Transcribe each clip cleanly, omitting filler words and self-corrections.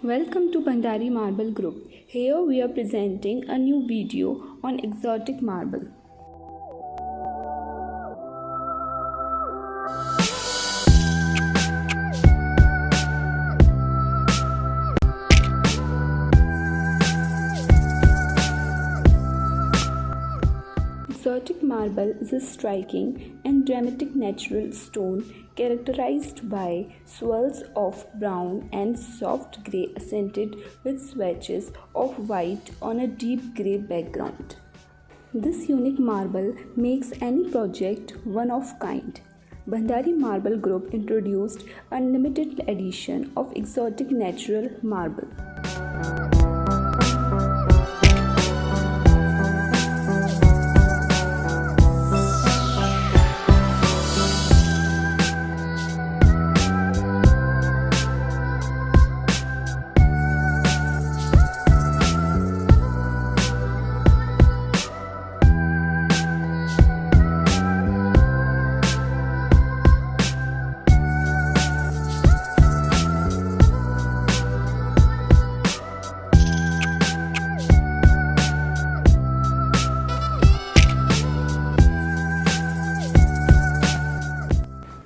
Welcome to Bhandari Marble Group. Here we are presenting a new video on exotic marble. Exotic marble is a striking and dramatic natural stone characterized by swirls of brown and soft grey accented with swatches of white on a deep grey background. This unique marble makes any project one of kind. Bhandari Marble Group introduced a limited edition of exotic natural marble.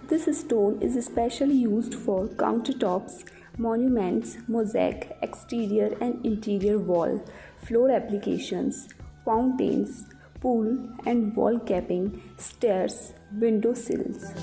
This stone is especially used for countertops, monuments, mosaic, exterior and interior wall, floor applications, fountains, pool and wall capping, stairs, window sills.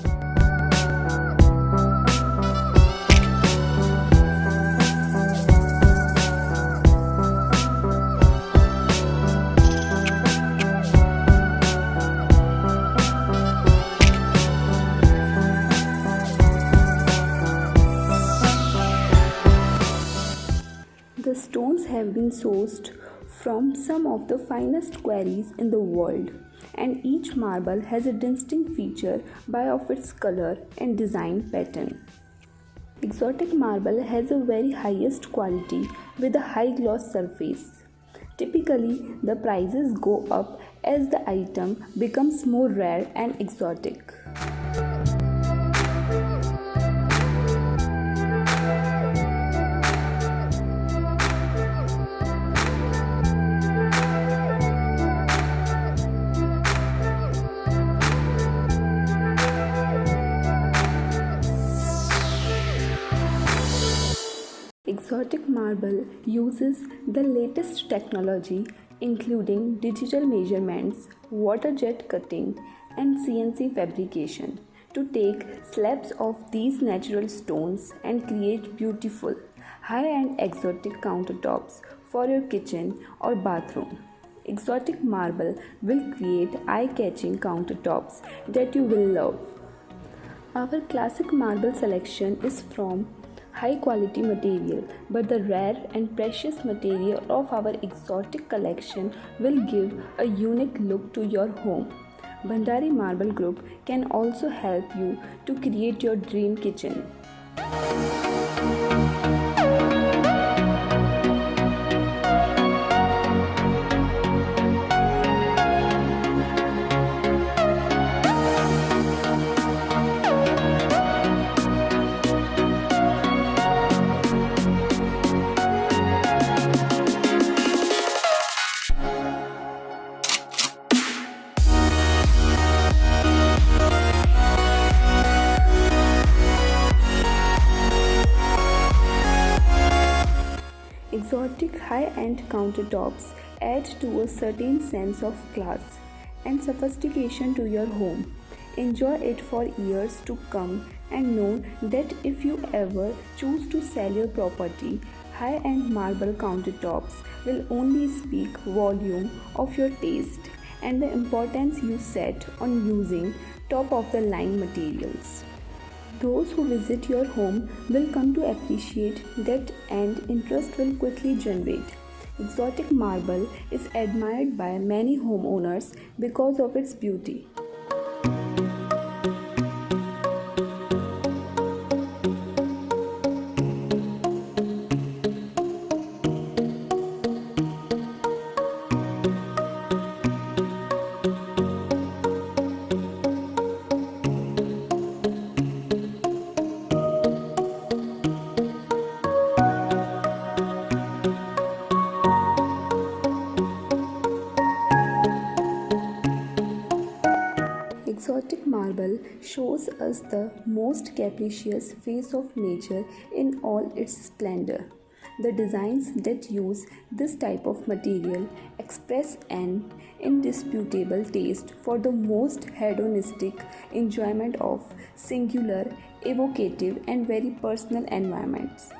The stones have been sourced from some of the finest quarries in the world, and each marble has a distinct feature by of its color and design pattern. Exotic marble has a very highest quality with a high gloss surface. Typically, the prices go up as the item becomes more rare and exotic. Exotic marble uses the latest technology including digital measurements, water jet cutting and CNC fabrication to take slabs of these natural stones and create beautiful, high-end exotic countertops for your kitchen or bathroom. Exotic marble will create eye-catching countertops that you will love. Our classic marble selection is from high quality material, but the rare and precious material of our exotic collection will give a unique look to your home. Bhandari Marble Group can also help you to create your dream kitchen. Exotic high-end countertops add to a certain sense of class and sophistication to your home. Enjoy it for years to come and know that if you ever choose to sell your property, high-end marble countertops will only speak volume of your taste and the importance you set on using top-of-the-line materials. Those who visit your home will come to appreciate that and interest will quickly generate. Exotic marble is admired by many homeowners because of its beauty. marble shows us the most capricious face of nature in all its splendor. The designs that use this type of material express an indisputable taste for the most hedonistic enjoyment of singular, evocative, and very personal environments.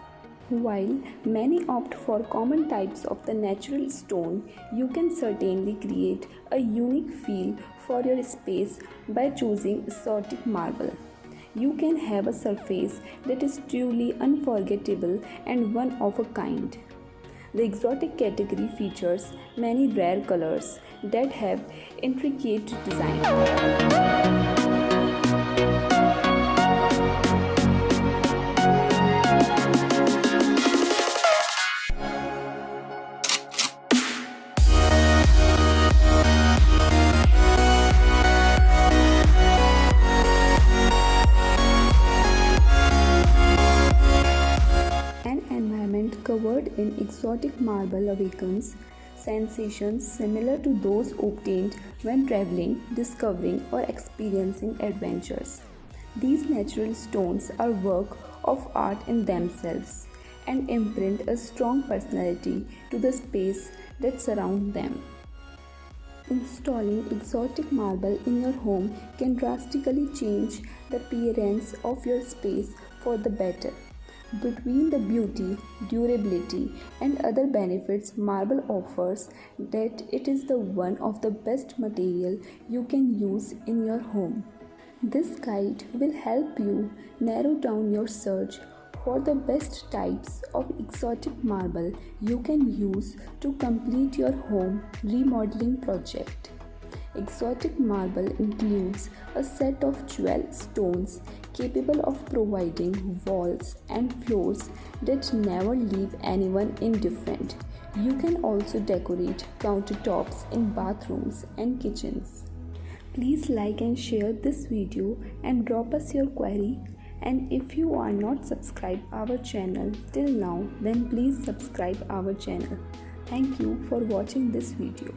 While many opt for common types of the natural stone, you can certainly create a unique feel for your space by choosing exotic marble. You can have a surface that is truly unforgettable and one of a kind. The exotic category features many rare colors that have intricate design. An environment covered in exotic marble awakens sensations similar to those obtained when traveling, discovering, or experiencing adventures. These natural stones are work of art in themselves and imprint a strong personality to the space that surrounds them. Installing exotic marble in your home can drastically change the appearance of your space for the better. Between the beauty, durability, and other benefits marble offers, that it is the one of the best material you can use in your home. This guide will help you narrow down your search for the best types of exotic marble you can use to complete your home remodeling project. Exotic marble includes a set of 12 stones capable of providing walls and floors that never leave anyone indifferent. You can also decorate countertops in bathrooms and kitchens. Please like and share this video and drop us your query. And if you are not subscribed our channel till now, then please subscribe our channel. Thank you for watching this video.